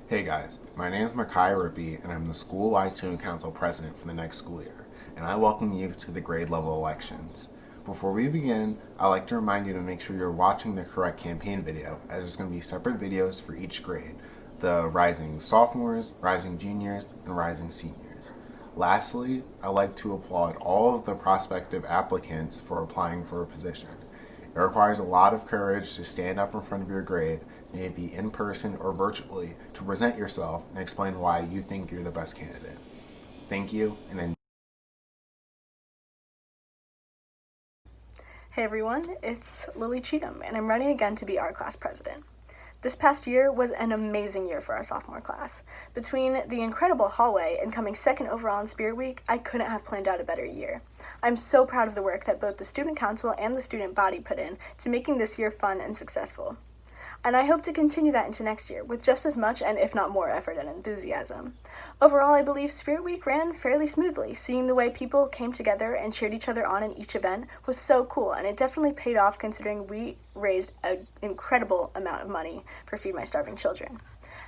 Hey guys, my name is Makai Rippey, and I'm the School-wide Student Council President for the next school year, and I welcome you to the grade level elections. Before we begin, I'd like to remind you to make sure you're watching the correct campaign video, as there's going to be separate videos for each grade: the rising sophomores, rising juniors, and rising seniors. Lastly, I'd like to applaud all of the prospective applicants for applying for a position. It requires a lot of courage to stand up in front of your grade, may it be in person or virtually, to present yourself and explain why you think you're the best candidate. Thank you, and enjoy. Hey everyone, it's Lily Cheatham, and I'm running again to be our class president. This past year was an amazing year for our sophomore class. Between the incredible hallway and coming second overall in Spirit Week, I couldn't have planned out a better year. I'm so proud of the work that both the student council and the student body put in to making this year fun and successful. And I hope to continue that into next year with just as much and if not more effort and enthusiasm. Overall, I believe Spirit Week ran fairly smoothly. Seeing the way people came together and cheered each other on in each event was so cool, and it definitely paid off considering we raised an incredible amount of money for Feed My Starving Children.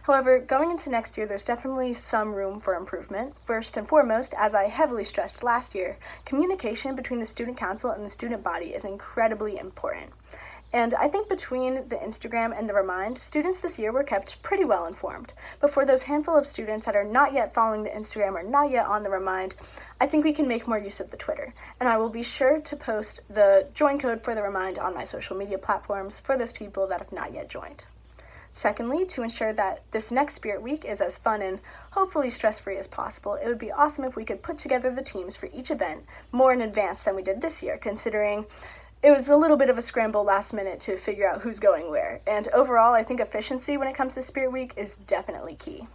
However, going into next year, there's definitely some room for improvement. First and foremost, as I heavily stressed last year, communication between the student council and the student body is incredibly important. And I think between the Instagram and the Remind, students this year were kept pretty well informed. But for those handful of students that are not yet following the Instagram or not yet on the Remind, I think we can make more use of the Twitter. And I will be sure to post the join code for the Remind on my social media platforms for those people that have not yet joined. Secondly, to ensure that this next Spirit Week is as fun and hopefully stress-free as possible, it would be awesome if we could put together the teams for each event more in advance than we did this year, considering it was a little bit of a scramble last minute to figure out who's going where. And overall, I think efficiency when it comes to Spirit Week is definitely key.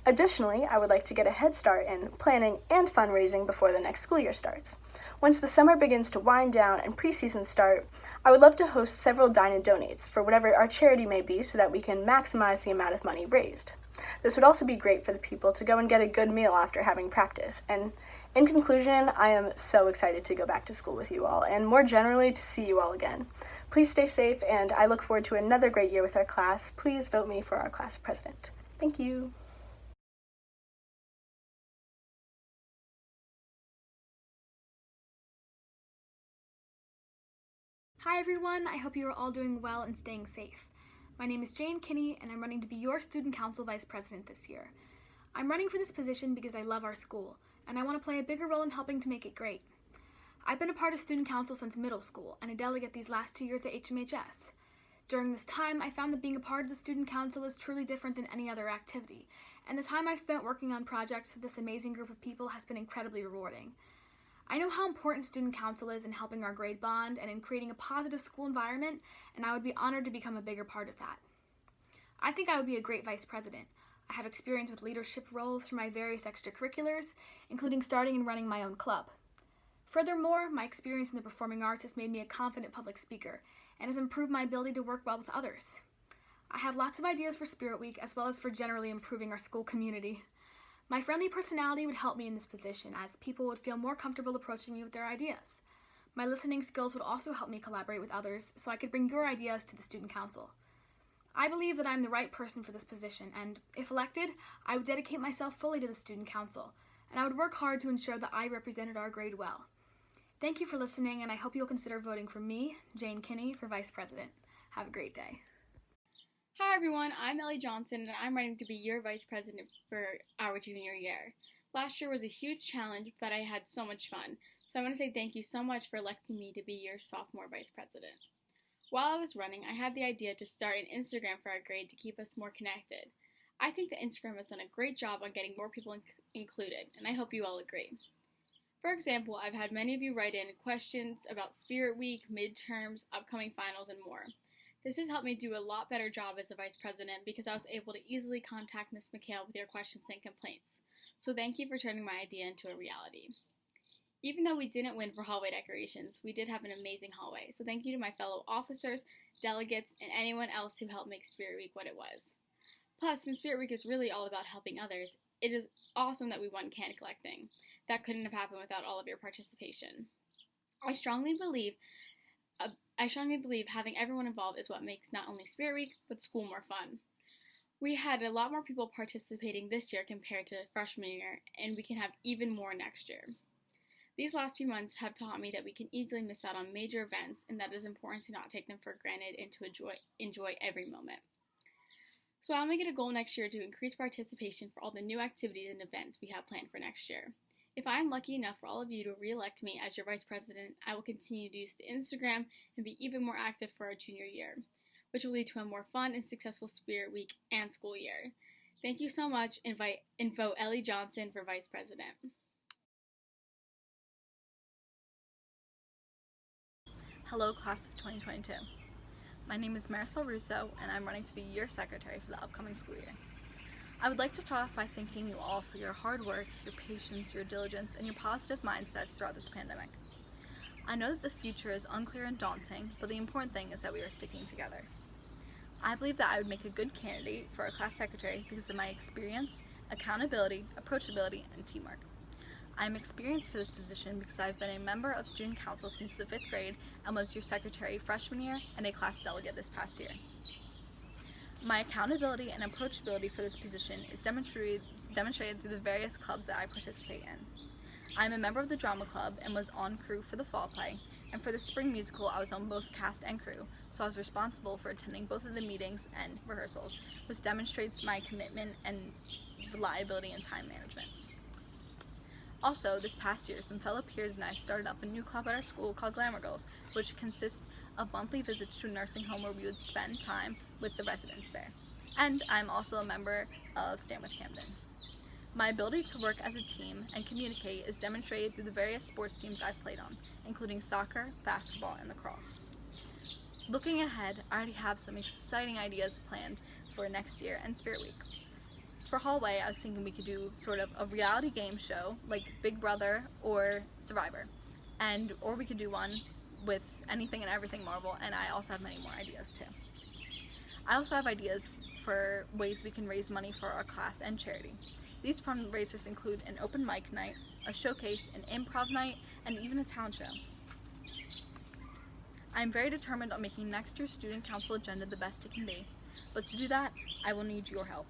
Additionally, I would like to get a head start in planning and fundraising before the next school year starts. Once the summer begins to wind down and preseason start, I would love to host several dine and donates for whatever our charity may be so that we can maximize the amount of money raised. This would also be great for the people to go and get a good meal after having practice. And in conclusion, I am so excited to go back to school with you all, and more generally, to see you all again. Please stay safe, and I look forward to another great year with our class. Please vote me for our class president. Thank you. Hi everyone, I hope you are all doing well and staying safe. My name is Jane Kinney, and I'm running to be your Student Council Vice President this year. I'm running for this position because I love our school, and I want to play a bigger role in helping to make it great. I've been a part of Student Council since middle school, and a delegate these last 2 years at HMHS. During this time, I found that being a part of the Student Council is truly different than any other activity, and the time I've spent working on projects with this amazing group of people has been incredibly rewarding. I know how important Student Council is in helping our grade bond and in creating a positive school environment, and I would be honored to become a bigger part of that. I think I would be a great vice president. I have experience with leadership roles for my various extracurriculars, including starting and running my own club. Furthermore, my experience in the performing arts has made me a confident public speaker and has improved my ability to work well with others. I have lots of ideas for Spirit Week as well as for generally improving our school community. My friendly personality would help me in this position, as people would feel more comfortable approaching me with their ideas. My listening skills would also help me collaborate with others so I could bring your ideas to the Student Council. I believe that I'm the right person for this position, and if elected, I would dedicate myself fully to the Student Council, and I would work hard to ensure that I represented our grade well. Thank you for listening, and I hope you'll consider voting for me, Jane Kinney, for Vice President. Have a great day. Hi everyone, I'm Ellie Johnson and I'm running to be your Vice President for our junior year. Last year was a huge challenge, but I had so much fun. So I want to say thank you so much for electing me to be your sophomore Vice President. While I was running, I had the idea to start an Instagram for our grade to keep us more connected. I think that Instagram has done a great job on getting more people included, and I hope you all agree. For example, I've had many of you write in questions about Spirit Week, midterms, upcoming finals, and more. This has helped me do a lot better job as a vice president because I was able to easily contact Ms. McHale with your questions and complaints. So thank you for turning my idea into a reality. Even though we didn't win for hallway decorations, we did have an amazing hallway. So thank you to my fellow officers, delegates, and anyone else who helped make Spirit Week what it was. Plus, since Spirit Week is really all about helping others, it is awesome that we won candy collecting. That couldn't have happened without all of your participation. I strongly believe having everyone involved is what makes not only Spirit Week, but school more fun. We had a lot more people participating this year compared to freshman year, and we can have even more next year. These last few months have taught me that we can easily miss out on major events and that it is important to not take them for granted and to enjoy every moment. So I'll make it a goal next year to increase participation for all the new activities and events we have planned for next year. If I am lucky enough for all of you to re-elect me as your vice president, I will continue to use the Instagram and be even more active for our junior year, which will lead to a more fun and successful Spirit Week and school year. Thank you so much, and vote Ellie Johnson for vice president. Hello, class of 2022. My name is Marisol Russo, and I'm running to be your secretary for the upcoming school year. I would like to start off by thanking you all for your hard work, your patience, your diligence, and your positive mindsets throughout this pandemic. I know that the future is unclear and daunting, but the important thing is that we are sticking together. I believe that I would make a good candidate for a class secretary because of my experience, accountability, approachability, and teamwork. I am experienced for this position because I've been a member of student council since the 5th grade and was your secretary freshman year and a class delegate this past year. My accountability and approachability for this position is demonstrated through the various clubs that I participate in. I am a member of the drama club and was on crew for the fall play, and for the spring musical I was on both cast and crew, so I was responsible for attending both of the meetings and rehearsals, which demonstrates my commitment and reliability in time management. Also, this past year, some fellow peers and I started up a new club at our school called Glamour Girls, which consists of monthly visits to a nursing home where we would spend time with the residents there. And I'm also a member of Stand With Camden. My ability to work as a team and communicate is demonstrated through the various sports teams I've played on, including soccer, basketball, and lacrosse. Looking ahead, I already have some exciting ideas planned for next year and Spirit Week. For Hallway, I was thinking we could do sort of a reality game show like Big Brother or Survivor, or we could do one with anything and everything Marvel, and I also have many more ideas too. I also have ideas for ways we can raise money for our class and charity. These fundraisers include an open mic night, a showcase, an improv night, and even a talent show. I am very determined on making next year's student council agenda the best it can be, but to do that, I will need your help.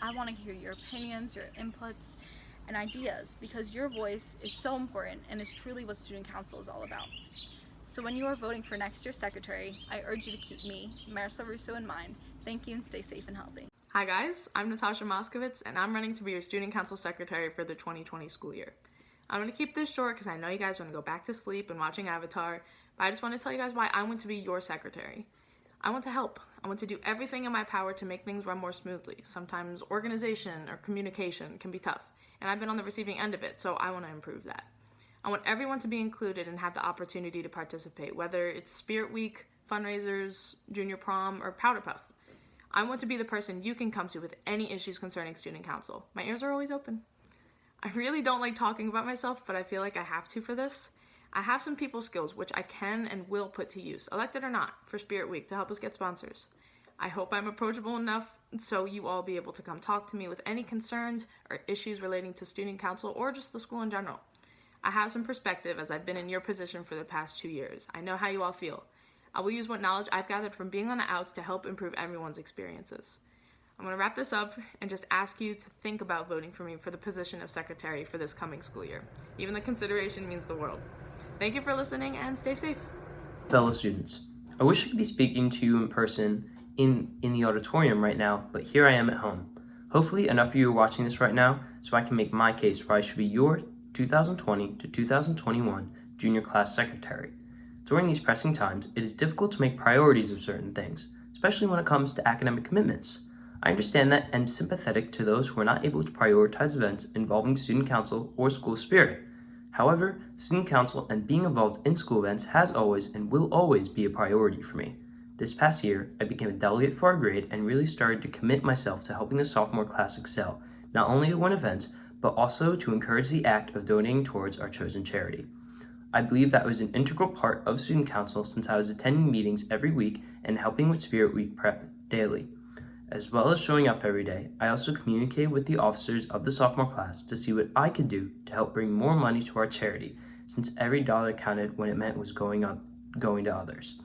I want to hear your opinions, your inputs, and ideas, because your voice is so important and is truly what student council is all about. So when you are voting for next year's secretary, I urge you to keep me, Marisol Russo, in mind. Thank you and stay safe and healthy. Hi guys, I'm Natasha Moskowitz and I'm running to be your student council secretary for the 2020 school year. I'm going to keep this short because I know you guys want to go back to sleep and watching Avatar, but I just want to tell you guys why I want to be your secretary. I want to help. I want to do everything in my power to make things run more smoothly. Sometimes organization or communication can be tough, and I've been on the receiving end of it, so I want to improve that. I want everyone to be included and have the opportunity to participate, whether it's Spirit Week, fundraisers, junior prom, or Powder Puff. I want to be the person you can come to with any issues concerning student council. My ears are always open. I really don't like talking about myself, but I feel like I have to for this. I have some people skills which I can and will put to use, elected or not, for Spirit Week to help us get sponsors. I hope I'm approachable enough so you all be able to come talk to me with any concerns or issues relating to student council or just the school in general. I have some perspective as I've been in your position for the past 2 years. I know how you all feel. I will use what knowledge I've gathered from being on the outs to help improve everyone's experiences. I'm going to wrap this up and just ask you to think about voting for me for the position of secretary for this coming school year. Even the consideration means the world. Thank you for listening and stay safe. Fellow students, I wish I could be speaking to you in person in the auditorium right now, but here I am at home. Hopefully enough of you are watching this right now so I can make my case why I should be your 2020 to 2021 junior class secretary. During these pressing times, it is difficult to make priorities of certain things, especially when it comes to academic commitments. I understand that and am sympathetic to those who are not able to prioritize events involving student council or school spirit. However, student council and being involved in school events has always and will always be a priority for me. This past year, I became a delegate for our grade and really started to commit myself to helping the sophomore class excel, not only to win events, but also to encourage the act of donating towards our chosen charity. I believe that was an integral part of student council since I was attending meetings every week and helping with Spirit Week prep daily. As well as showing up every day, I also communicated with the officers of the sophomore class to see what I could do to help bring more money to our charity, since every dollar counted when it meant was going to others.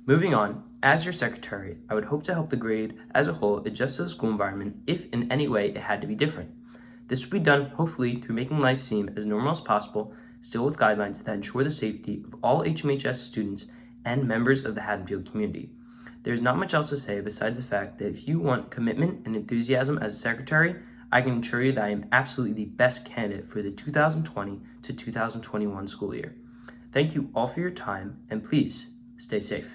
Moving on, as your secretary, I would hope to help the grade as a whole adjust to the school environment if in any way it had to be different. This would be done hopefully through making life seem as normal as possible, still with guidelines that ensure the safety of all HMHS students and members of the Haddonfield community. There's not much else to say besides the fact that if you want commitment and enthusiasm as a secretary, I can assure you that I am absolutely the best candidate for the 2020 to 2021 school year. Thank you all for your time, and please stay safe.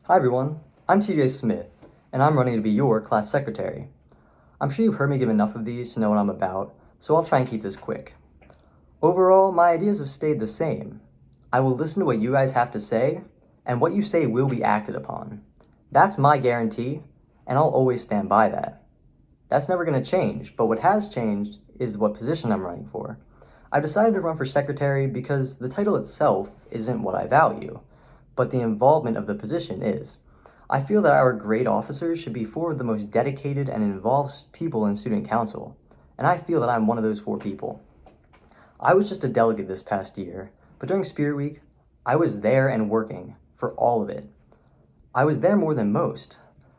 Hi everyone, I'm TJ Smith, and I'm running to be your class secretary. I'm sure you've heard me give enough of these to know what I'm about, so I'll try and keep this quick. Overall, my ideas have stayed the same. I will listen to what you guys have to say, and what you say will be acted upon. That's my guarantee, and I'll always stand by that. That's never going to change, but what has changed is what position I'm running for. I've decided to run for secretary because the title itself isn't what I value, but the involvement of the position is. I feel that our grade officers should be 4 of the most dedicated and involved people in student council, and I feel that I'm one of those 4 people. I was just a delegate this past year, but during Spirit Week, I was there and working for all of it. I was there more than most.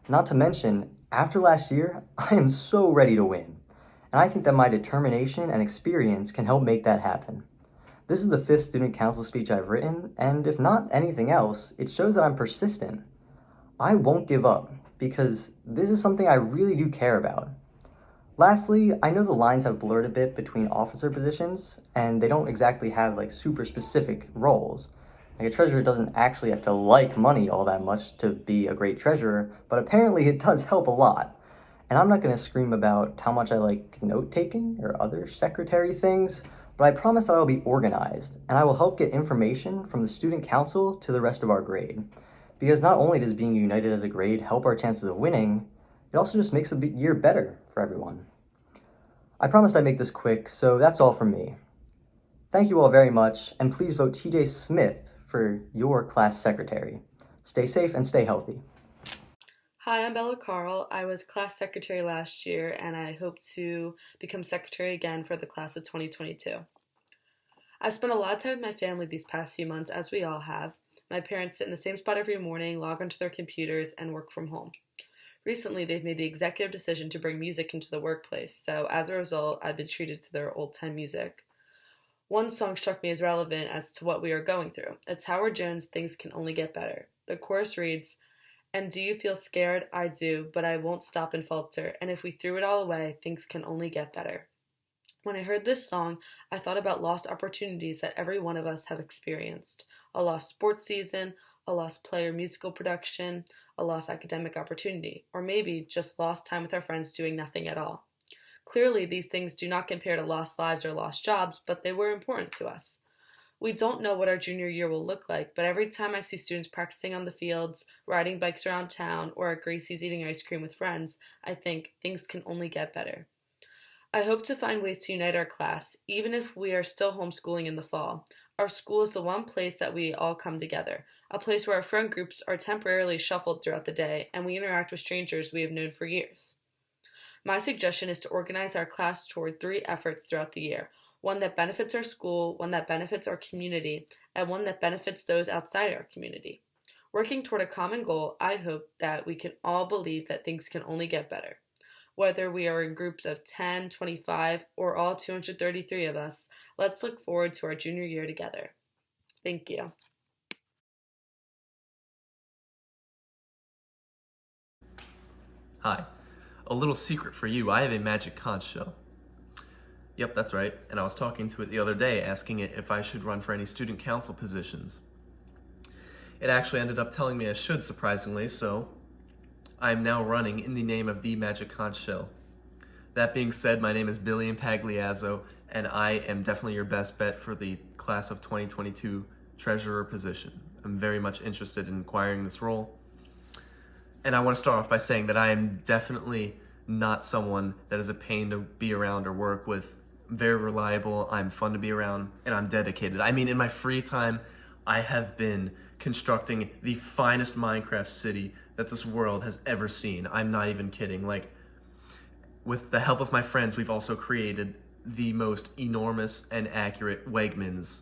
Not to mention, after last year, I am so ready to win, and I think that my determination and experience can help make that happen. This is the 5th student council speech I've written, and if not anything else, it shows that I'm persistent. I won't give up, because this is something I really do care about. Lastly, I know the lines have blurred a bit between officer positions, and they don't exactly have super specific roles. A treasurer doesn't actually have to like money all that much to be a great treasurer, but apparently it does help a lot. And I'm not going to scream about how much I like note-taking or other secretary things, but I promise that I will be organized, and I will help get information from the student council to the rest of our grade. Because not only does being united as a grade help our chances of winning, it also just makes the year better for everyone. I promised I'd make this quick, so that's all from me. Thank you all very much, and please vote TJ Smith for your class secretary. Stay safe and stay healthy. Hi, I'm Bella Carl. I was class secretary last year, and I hope to become secretary again for the class of 2022. I've spent a lot of time with my family these past few months, as we all have. My parents sit in the same spot every morning, log onto their computers, and work from home. Recently, they've made the executive decision to bring music into the workplace, so as a result, I've been treated to their old-time music. One song struck me as relevant as to what we are going through. It's Howard Jones' Things Can Only Get Better. The chorus reads, "And do you feel scared? I do, but I won't stop and falter. And if we threw it all away, things can only get better." When I heard this song, I thought about lost opportunities that every one of us have experienced. A lost sports season, a lost play or musical production, a lost academic opportunity, or maybe just lost time with our friends doing nothing at all. Clearly, these things do not compare to lost lives or lost jobs, but they were important to us. We don't know what our junior year will look like, but every time I see students practicing on the fields, riding bikes around town, or at Gracie's eating ice cream with friends, I think things can only get better. I hope to find ways to unite our class, even if we are still homeschooling in the fall. Our school is the one place that we all come together, a place where our friend groups are temporarily shuffled throughout the day, and we interact with strangers we have known for years. My suggestion is to organize our class toward 3 efforts throughout the year. One that benefits our school, one that benefits our community, and one that benefits those outside our community. Working toward a common goal, I hope that we can all believe that things can only get better. Whether we are in groups of 10, 25, or all 233 of us, let's look forward to our junior year together. Thank you. Hi. A little secret for you, I have a magic conch shell. Yep, that's right, and I was talking to it the other day, asking it if I should run for any student council positions. It actually ended up telling me I should, surprisingly, so I'm now running in the name of the magic conch shell. That being said, my name is Billy Impagliazzo, and I am definitely your best bet for the class of 2022 treasurer position. I'm very much interested in acquiring this role. And I want to start off by saying that I am definitely not someone that is a pain to be around or work with. I'm very reliable, I'm fun to be around, and I'm dedicated. I mean, in my free time, I have been constructing the finest Minecraft city that this world has ever seen. I'm not even kidding. With the help of my friends, we've also created the most enormous and accurate Wegmans.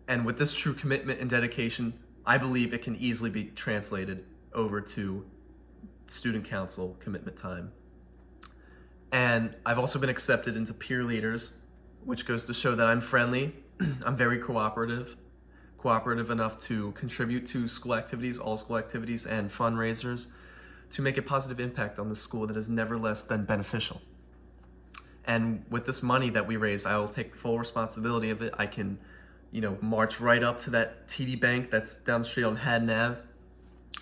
And with this true commitment and dedication, I believe it can easily be translated over to student council commitment time. And I've also been accepted into peer leaders, which goes to show that I'm friendly. I'm very cooperative enough to contribute to school activities, all school activities, and fundraisers to make a positive impact on the school that is never less than beneficial. And with this money that we raise, I will take full responsibility of it. I can, march right up to that TD Bank that's down the street on Haddon Ave,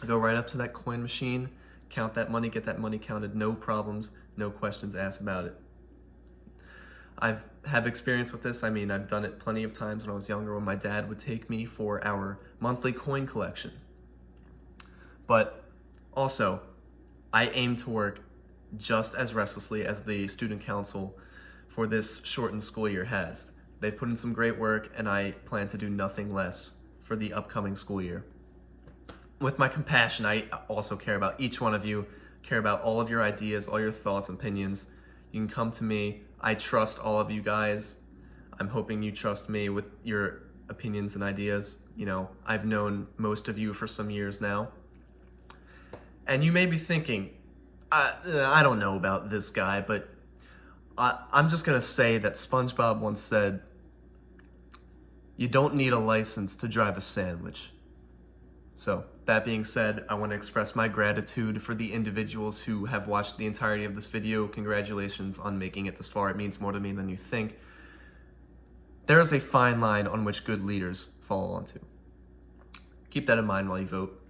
go right up to that coin machine, count that money, get that money counted, no problems, no questions asked about it. I have experience with this. I've done it plenty of times when I was younger, when my dad would take me for our monthly coin collection. But also, I aim to work just as restlessly as the student council for this shortened school year has. They've put in some great work, and I plan to do nothing less for the upcoming school year. With my compassion, I also care about each one of you, care about all of your ideas, all your thoughts and opinions. You can come to me. I trust all of you guys. I'm hoping you trust me with your opinions and ideas. I've known most of you for some years now. And you may be thinking, I don't know about this guy, but I'm just going to say that SpongeBob once said, "You don't need a license to drive a sandwich." So, that being said, I want to express my gratitude for the individuals who have watched the entirety of this video. Congratulations on making it this far. It means more to me than you think. There is a fine line on which good leaders fall onto. Keep that in mind while you vote.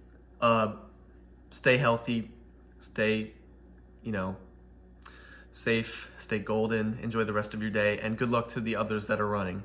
Stay healthy, stay, safe, stay golden, enjoy the rest of your day, and good luck to the others that are running.